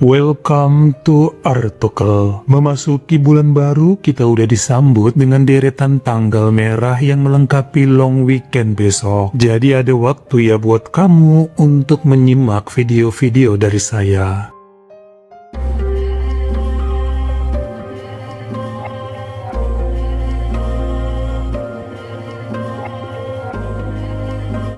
Welcome to article. Memasuki bulan baru, kita udah disambut dengan deretan tanggal merah yang melengkapi long weekend besok. Jadi ada waktu ya buat kamu untuk menyimak video-video dari saya.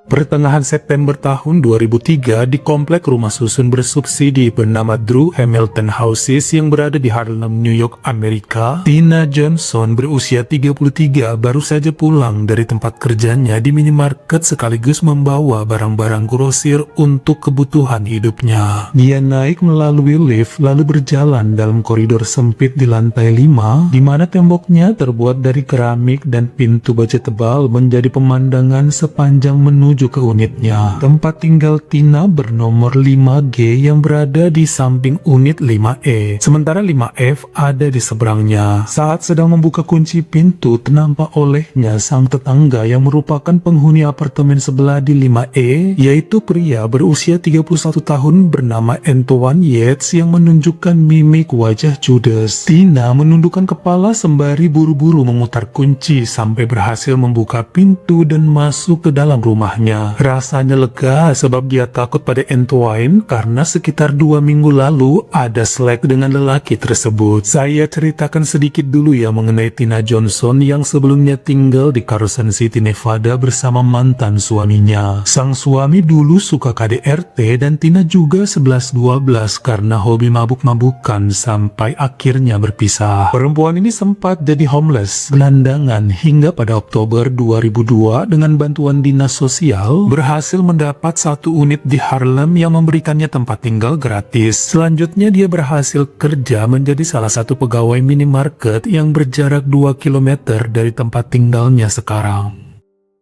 Pertengahan September tahun 2003 di komplek rumah susun bersubsidi bernama Drew Hamilton Houses yang berada di Harlem, New York, Amerika, Tina Johnson berusia 33 baru saja pulang dari tempat kerjanya di minimarket sekaligus membawa barang-barang grosir untuk kebutuhan hidupnya. Dia naik melalui lift lalu berjalan dalam koridor sempit di lantai 5 di mana temboknya terbuat dari keramik dan pintu baja tebal menjadi pemandangan sepanjang menuju ke unitnya. Tempat tinggal Tina bernomor 5G yang berada di samping unit 5E, sementara 5F ada di seberangnya. Saat sedang membuka kunci pintu, ternampak olehnya sang tetangga yang merupakan penghuni apartemen sebelah di 5E, yaitu pria berusia 31 tahun bernama Antoine Yates yang menunjukkan mimik wajah judes. Tina menundukkan kepala sembari buru-buru memutar kunci sampai berhasil membuka pintu dan masuk ke dalam rumahnya. Rasanya lega sebab dia takut pada Antoine karena sekitar 2 minggu lalu ada selek dengan lelaki tersebut. Saya ceritakan sedikit dulu ya mengenai Tina Johnson yang sebelumnya tinggal di Carson City, Nevada bersama mantan suaminya. Sang suami dulu suka KDRT dan Tina juga 11-12 karena hobi mabuk-mabukan sampai akhirnya berpisah. Perempuan ini sempat jadi homeless, gelandangan hingga pada Oktober 2002 dengan bantuan dinas sosial berhasil mendapat satu unit di Harlem yang memberikannya tempat tinggal gratis. Selanjutnya dia berhasil kerja menjadi salah satu pegawai minimarket yang berjarak 2 km dari tempat tinggalnya sekarang.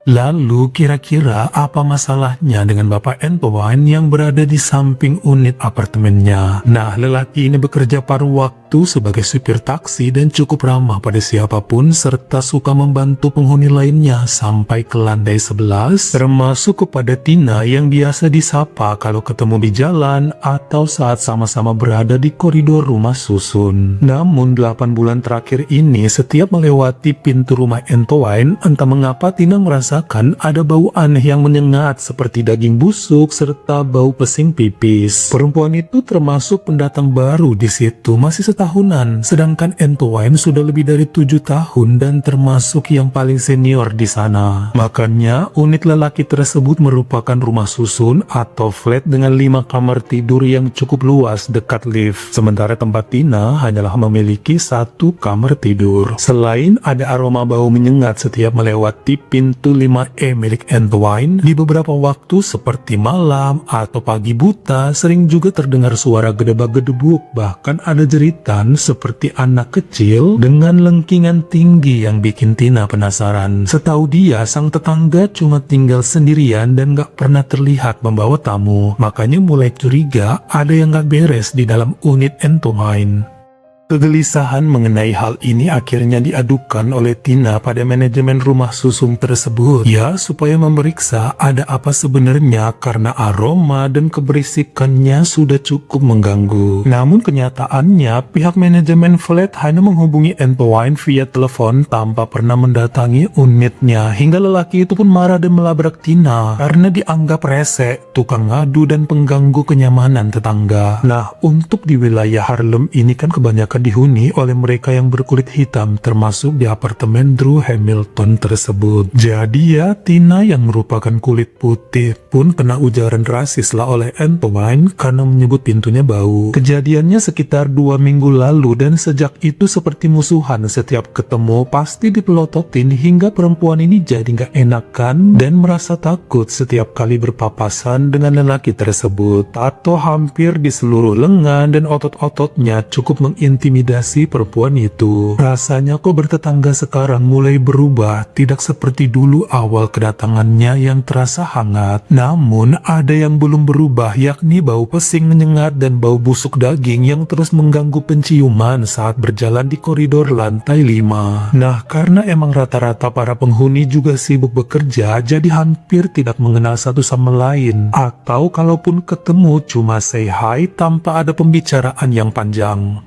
Lalu kira-kira apa masalahnya dengan Bapak Antoine yang berada di samping unit apartemennya? Nah, lelaki ini bekerja paruh waktu sebagai supir taksi dan cukup ramah pada siapapun serta suka membantu penghuni lainnya sampai ke lantai 11, termasuk kepada Tina yang biasa disapa kalau ketemu di jalan atau saat sama-sama berada di koridor rumah susun. Namun 8 bulan terakhir ini setiap melewati pintu rumah Antoine, entah mengapa Tina merasa ada bau aneh yang menyengat seperti daging busuk serta bau pesing pipis. Perempuan itu termasuk pendatang baru di situ, masih setahunan, sedangkan Antoine sudah lebih dari 7 tahun dan termasuk yang paling senior di sana. Makanya unit lelaki tersebut merupakan rumah susun atau flat dengan 5 kamar tidur yang cukup luas dekat lift. Sementara tempat Tina hanyalah memiliki 1 kamar tidur. Selain ada aroma bau menyengat setiap melewati pintu 5E milik Antoine, di beberapa waktu seperti malam atau pagi buta sering juga terdengar suara gedebak-gedebuk, bahkan ada jeritan seperti anak kecil dengan lengkingan tinggi yang bikin Tina penasaran. Setahu dia, sang tetangga cuma tinggal sendirian dan gak pernah terlihat membawa tamu, makanya mulai curiga ada yang gak beres di dalam unit Antoine. Kegelisahan mengenai hal ini akhirnya diadukan oleh Tina pada manajemen rumah susun tersebut, ya supaya memeriksa ada apa sebenarnya karena aroma dan keberisikannya sudah cukup mengganggu. Namun kenyataannya pihak manajemen flat hanya menghubungi Antoine via telepon tanpa pernah mendatangi unitnya, hingga lelaki itu pun marah dan melabrak Tina karena dianggap rese, tukang ngadu dan pengganggu kenyamanan tetangga. Nah, untuk di wilayah Harlem ini kan kebanyakan dihuni oleh mereka yang berkulit hitam, termasuk di apartemen Drew Hamilton tersebut. Jadi ya, Tina yang merupakan kulit putih pun kena ujaran rasis lah oleh Antoine karena menyebut pintunya bau. Kejadiannya sekitar 2 minggu lalu dan sejak itu seperti musuhan, setiap ketemu pasti dipelototin hingga perempuan ini jadi gak enakan dan merasa takut setiap kali berpapasan dengan lelaki tersebut. Tato hampir di seluruh lengan dan otot-ototnya cukup mengintimidasi mengintimidasi perempuan itu. Rasanya kok bertetangga sekarang mulai berubah, tidak seperti dulu awal kedatangannya yang terasa hangat. Namun ada yang belum berubah, yakni bau pesing menyengat dan bau busuk daging yang terus mengganggu penciuman saat berjalan di koridor lantai 5. Nah, karena emang rata-rata para penghuni juga sibuk bekerja, jadi hampir tidak mengenal satu sama lain. Atau kalaupun ketemu cuma say hi tanpa ada pembicaraan yang panjang.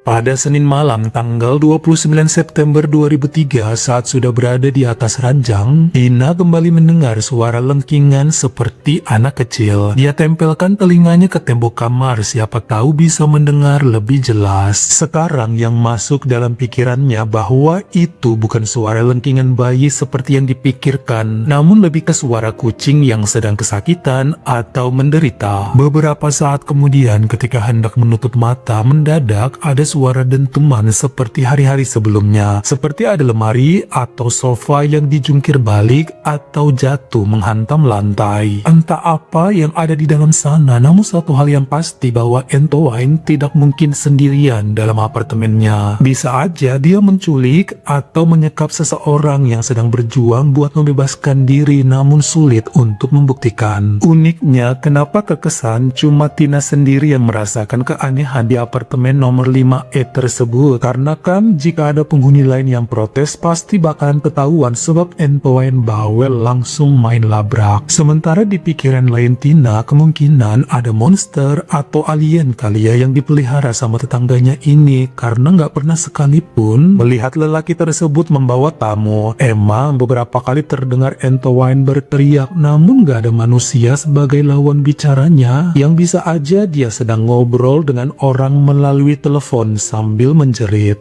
Pada Senin malam tanggal 29 September 2003 saat sudah berada di atas ranjang, Tina kembali mendengar suara lengkingan seperti anak kecil. Dia tempelkan telinganya ke tembok kamar, siapa tahu bisa mendengar lebih jelas. Sekarang yang masuk dalam pikirannya bahwa itu bukan suara lengkingan bayi seperti yang dipikirkan, namun lebih ke suara kucing yang sedang kesakitan atau menderita. Beberapa saat kemudian ketika hendak menutup mata, mendadak ada suara dentuman seperti hari-hari sebelumnya, seperti ada lemari atau sofa yang dijungkir balik atau jatuh menghantam lantai. Entah apa yang ada di dalam sana, namun satu hal yang pasti bahwa Antoine tidak mungkin sendirian dalam apartemennya. Bisa aja dia menculik atau menyekap seseorang yang sedang berjuang buat membebaskan diri, namun sulit untuk membuktikan. Uniknya, kenapa terkesan cuma Tina sendiri yang merasakan keanehan di apartemen nomor 5E tersebut? Karena kan jika ada penghuni lain yang protes pasti bakalan ketahuan sebab Antoine bawel langsung main labrak. Sementara di pikiran lain Tina, kemungkinan ada monster atau alien kali ya yang dipelihara sama tetangganya ini, karena nggak pernah sekalipun melihat lelaki tersebut membawa tamu. Emang beberapa kali terdengar Antoine berteriak, namun nggak ada manusia sebagai lawan bicaranya, yang bisa aja dia sedang ngobrol dengan orang melalui telepon sambil menjerit.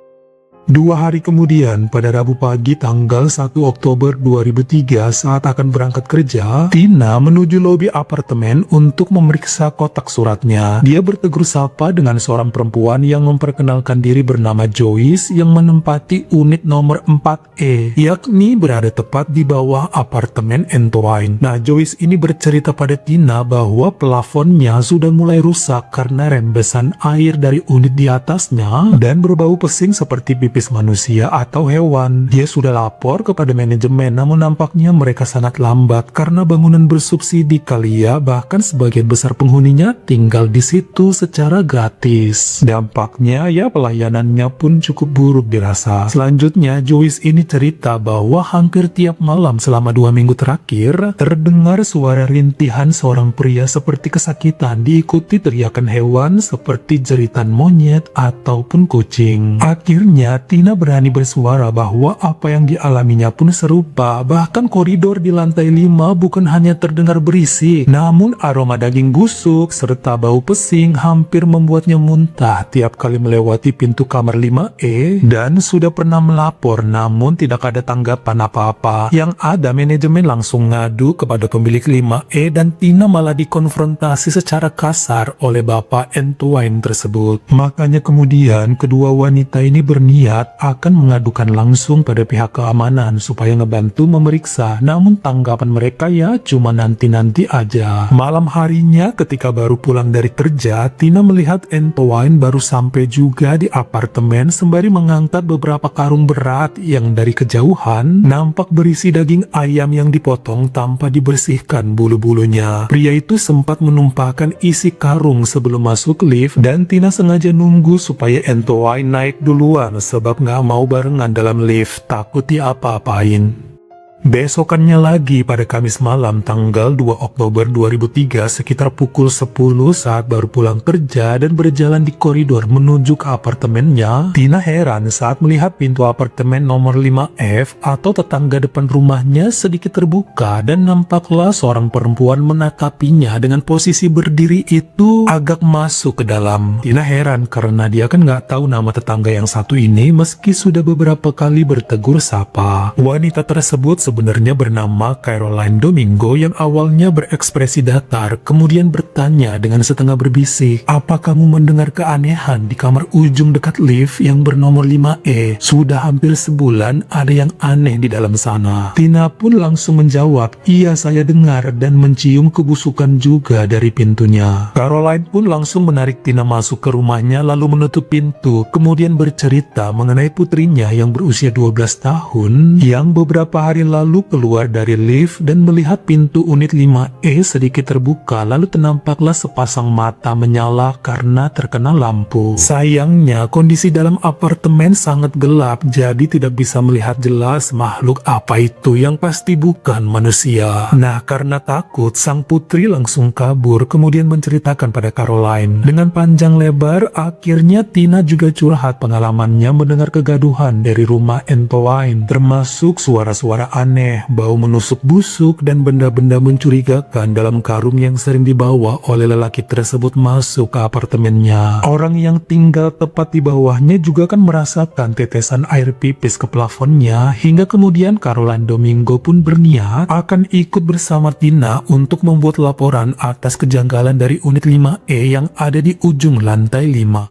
2 hari kemudian, pada Rabu pagi tanggal 1 Oktober 2003 saat akan berangkat kerja, Tina menuju lobi apartemen untuk memeriksa kotak suratnya. Dia bertegur sapa dengan seorang perempuan yang memperkenalkan diri bernama Joyce yang menempati unit nomor 4E, yakni berada tepat di bawah apartemen Antoine. Nah, Joyce ini bercerita pada Tina bahwa plafonnya sudah mulai rusak karena rembesan air dari unit di atasnya dan berbau pesing seperti pipis manusia atau hewan. Dia sudah lapor kepada manajemen, namun nampaknya mereka sangat lambat karena bangunan bersubsidi kali ya, bahkan sebagian besar penghuninya tinggal di situ secara gratis. Dampaknya ya pelayanannya pun cukup buruk dirasa. Selanjutnya Joyce ini cerita bahwa hampir tiap malam selama 2 minggu terakhir terdengar suara rintihan seorang pria seperti kesakitan, diikuti teriakan hewan seperti jeritan monyet ataupun kucing. Akhirnya Tina berani bersuara bahwa apa yang dialaminya pun serupa. Bahkan koridor di lantai 5 bukan hanya terdengar berisik, namun aroma daging busuk serta bau pesing hampir membuatnya muntah tiap kali melewati pintu kamar 5E, dan sudah pernah melapor namun tidak ada tanggapan apa-apa. Yang ada manajemen langsung ngadu kepada pemilik 5E dan Tina malah dikonfrontasi secara kasar oleh bapak Antoine tersebut. Makanya kemudian kedua wanita ini berniat akan mengadukan langsung pada pihak keamanan supaya ngebantu memeriksa, namun tanggapan mereka ya cuma nanti-nanti aja. Malam harinya ketika baru pulang dari kerja, Tina melihat Antoine baru sampai juga di apartemen sembari mengangkat beberapa karung berat yang dari kejauhan nampak berisi daging ayam yang dipotong tanpa dibersihkan bulu-bulunya. Pria itu sempat menumpahkan isi karung sebelum masuk lift dan Tina sengaja nunggu supaya Antoine naik duluan sebab nggak mau barengan dalam lift, takut diapa-apain. Besokannya lagi pada Kamis malam tanggal 2 Oktober 2003 sekitar pukul 10 saat baru pulang kerja dan berjalan di koridor menuju ke apartemennya, Tina heran saat melihat pintu apartemen nomor 5F atau tetangga depan rumahnya sedikit terbuka dan nampaklah seorang perempuan menatapinya dengan posisi berdiri itu agak masuk ke dalam. Tina heran karena dia kan nggak tahu nama tetangga yang satu ini meski sudah beberapa kali bertegur sapa. Wanita tersebut sebenarnya bernama Caroline Domingo yang awalnya berekspresi datar, kemudian bertanya dengan setengah berbisik, "Apa kamu mendengar keanehan di kamar ujung dekat lift yang bernomor 5E? Sudah hampir sebulan ada yang aneh di dalam sana." Tina pun langsung menjawab, "Iya, saya dengar," dan mencium kebusukan juga dari pintunya. Caroline pun langsung menarik Tina masuk ke rumahnya lalu menutup pintu, kemudian bercerita mengenai putrinya yang berusia 12 tahun yang beberapa hari lalu keluar dari lift dan melihat pintu unit 5E sedikit terbuka, lalu ternampaklah sepasang mata menyala karena terkena lampu. Sayangnya kondisi dalam apartemen sangat gelap, jadi tidak bisa melihat jelas makhluk apa itu yang pasti bukan manusia. Nah, karena takut, sang putri langsung kabur kemudian menceritakan pada Caroline. Dengan panjang lebar, akhirnya Tina juga curhat pengalamannya mendengar kegaduhan dari rumah Antoine, termasuk suara-suara aneh, bau menusuk busuk, dan benda-benda mencurigakan dalam karung yang sering dibawa oleh lelaki tersebut masuk ke apartemennya. Orang yang tinggal tepat di bawahnya juga kan merasakan tetesan air pipis ke plafonnya, hingga kemudian Caroline Domingo pun berniat akan ikut bersama Tina untuk membuat laporan atas kejanggalan dari unit 5E yang ada di ujung lantai 5.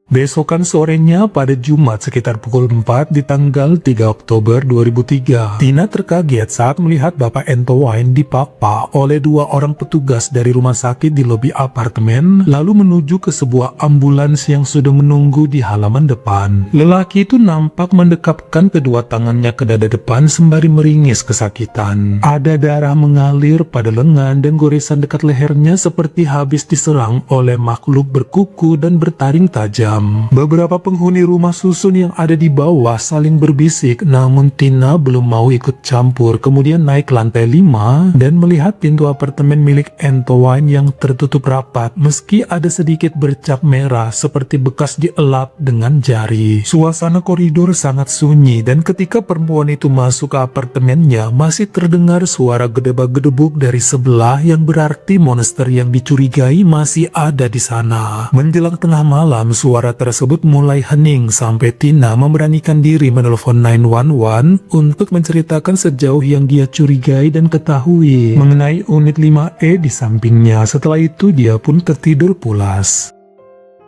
Besokan sorenya pada Jumat sekitar pukul 4 di tanggal 3 Oktober 2003, Tina terkaget saat melihat Bapak Antoine dipapa oleh dua orang petugas dari rumah sakit di lobi apartemen, lalu menuju ke sebuah ambulans yang sudah menunggu di halaman depan. Lelaki itu nampak mendekapkan kedua tangannya ke dada depan sembari meringis kesakitan. Ada darah mengalir pada lengan dan goresan dekat lehernya seperti habis diserang oleh makhluk berkuku dan bertaring tajam. Beberapa penghuni rumah susun yang ada di bawah saling berbisik, namun Tina belum mau ikut campur. Kemudian naik ke lantai 5 dan melihat pintu apartemen milik Antoine yang tertutup rapat, meski ada sedikit bercak merah seperti bekas dielap dengan jari. Suasana koridor sangat sunyi, dan ketika perempuan itu masuk ke apartemennya, masih terdengar suara gedebak-gedebuk dari sebelah, yang berarti monster yang dicurigai masih ada di sana. Menjelang tengah malam, suara tersebut mulai hening sampai Tina memberanikan diri menelpon 911 untuk menceritakan sejauh yang dia curigai dan ketahui mengenai unit 5E di sampingnya. Setelah itu dia pun tertidur pulas.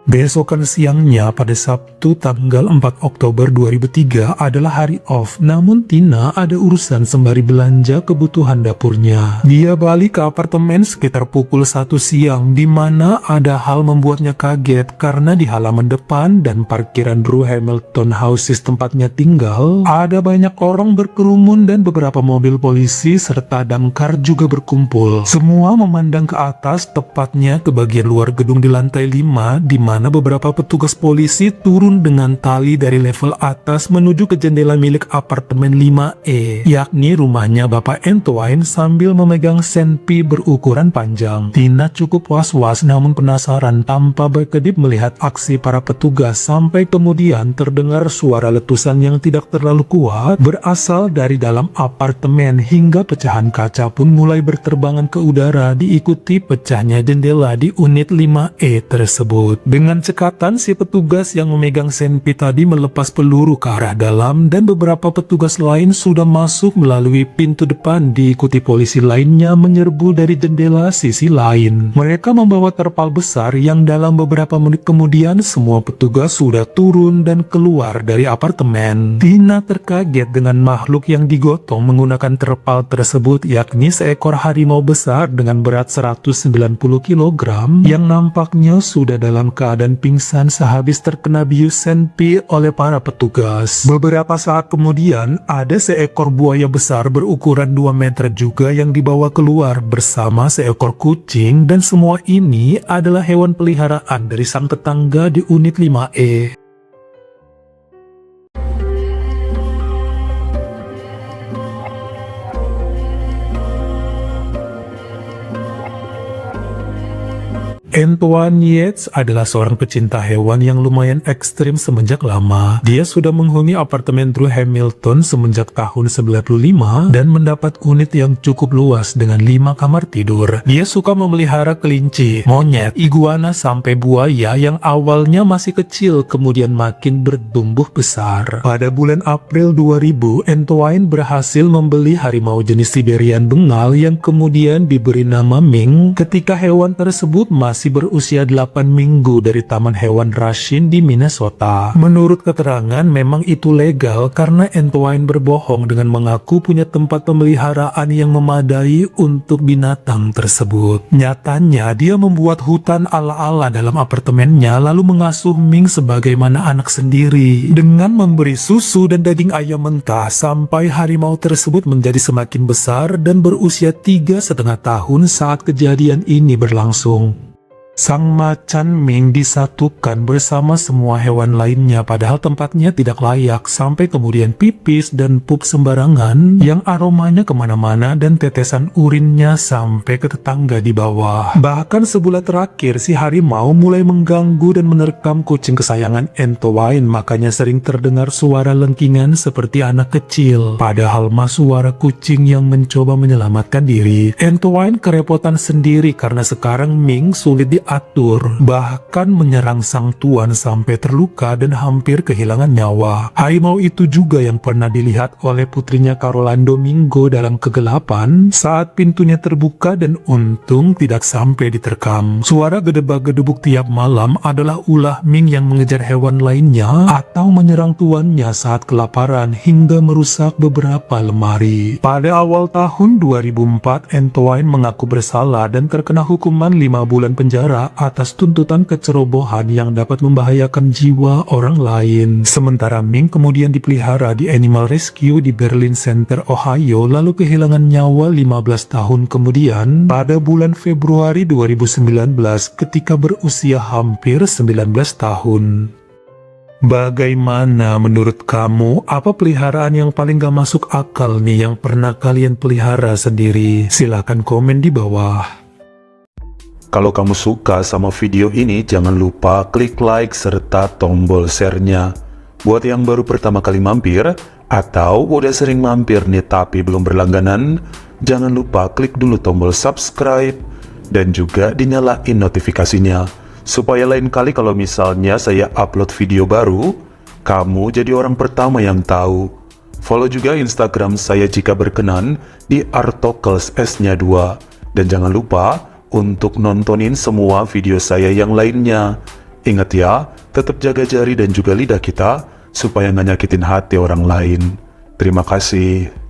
Besokan siangnya pada Sabtu tanggal 4 Oktober 2003 adalah hari off, namun Tina ada urusan sembari belanja kebutuhan dapurnya. Dia balik ke apartemen sekitar pukul 1 siang, di mana ada hal membuatnya kaget karena di halaman depan dan parkiran Drew Hamilton Houses tempatnya tinggal, ada banyak orang berkerumun dan beberapa mobil polisi serta damkar juga berkumpul. Semua memandang ke atas, tepatnya ke bagian luar gedung di lantai 5, di mana beberapa petugas polisi turun dengan tali dari level atas menuju ke jendela milik apartemen 5E, yakni rumahnya Bapak Antoine, sambil memegang senpi berukuran panjang. Tina cukup was-was namun penasaran tanpa berkedip melihat aksi para petugas, sampai kemudian terdengar suara letusan yang tidak terlalu kuat berasal dari dalam apartemen, hingga pecahan kaca pun mulai berterbangan ke udara diikuti pecahnya jendela di unit 5E tersebut. Dengan cekatan, si petugas yang memegang senpi tadi melepas peluru ke arah dalam, dan beberapa petugas lain sudah masuk melalui pintu depan diikuti polisi lainnya menyerbu dari jendela sisi lain. Mereka membawa terpal besar yang dalam beberapa menit kemudian semua petugas sudah turun dan keluar dari apartemen. Tina terkaget dengan makhluk yang digotong menggunakan terpal tersebut, yakni seekor harimau besar dengan berat 190 kg yang nampaknya sudah dalam keadaan pingsan sehabis terkena bius senpi oleh para petugas. Beberapa saat kemudian, ada seekor buaya besar berukuran 2 meter juga yang dibawa keluar bersama seekor kucing, dan semua ini adalah hewan peliharaan dari sang tetangga di unit 5E. Antoine Yates adalah seorang pecinta hewan yang lumayan ekstrim semenjak lama. Dia sudah menghuni apartemen Drew Hamilton semenjak tahun 95 dan mendapat unit yang cukup luas dengan 5 kamar tidur. Dia suka memelihara kelinci, monyet, iguana sampai buaya yang awalnya masih kecil kemudian makin bertumbuh besar. Pada bulan April 2000, Antoine berhasil membeli harimau jenis Siberian Bengal yang kemudian diberi nama Ming ketika hewan tersebut masih berusia 8 minggu dari Taman Hewan Racine di Minnesota. Menurut keterangan, memang itu legal karena Antoine berbohong dengan mengaku punya tempat pemeliharaan yang memadai untuk binatang tersebut. Nyatanya, dia membuat hutan ala-ala dalam apartemennya lalu mengasuh Ming sebagaimana anak sendiri dengan memberi susu dan daging ayam mentah sampai harimau tersebut menjadi semakin besar dan berusia 3,5 tahun saat kejadian ini berlangsung. Sang macan Ming disatukan bersama semua hewan lainnya padahal tempatnya tidak layak sampai kemudian pipis dan pup sembarangan yang aromanya kemana-mana dan tetesan urinnya sampai ke tetangga di bawah. Bahkan sebulan terakhir si harimau mulai mengganggu dan menerkam kucing kesayangan Antoine, makanya sering terdengar suara lengkingan seperti anak kecil. Padahal mah suara kucing yang mencoba menyelamatkan diri. Antoine kerepotan sendiri karena sekarang Ming sulit diatur, bahkan menyerang sang tuan sampai terluka dan hampir kehilangan nyawa. Harimau itu juga yang pernah dilihat oleh putrinya Caroline Domingo dalam kegelapan saat pintunya terbuka dan untung tidak sampai diterkam. Suara gedebak-gedebuk tiap malam adalah ulah Ming yang mengejar hewan lainnya atau menyerang tuannya saat kelaparan hingga merusak beberapa lemari. Pada awal tahun 2004, Antoine mengaku bersalah dan terkena hukuman 5 bulan penjara atas tuntutan kecerobohan yang dapat membahayakan jiwa orang lain. Sementara Ming kemudian dipelihara di Animal Rescue di Berlin Center, Ohio, lalu kehilangan nyawa 15 tahun kemudian pada bulan Februari 2019 ketika berusia hampir 19 tahun. Bagaimana menurut kamu? Apa peliharaan yang paling gak masuk akal nih yang pernah kalian pelihara sendiri? Silahkan komen di bawah. Kalau kamu suka sama video ini, jangan lupa klik like serta tombol share-nya. Buat yang baru pertama kali mampir, atau udah sering mampir nih tapi belum berlangganan, jangan lupa klik dulu tombol subscribe, dan juga dinyalain notifikasinya, supaya lain kali kalau misalnya saya upload video baru, kamu jadi orang pertama yang tahu. Follow juga Instagram saya jika berkenan di Artokels S-nya 2, dan jangan lupa untuk nontonin semua video saya yang lainnya. Ingat ya, tetap jaga jari dan juga lidah kita supaya nggak nyakitin hati orang lain. Terima kasih.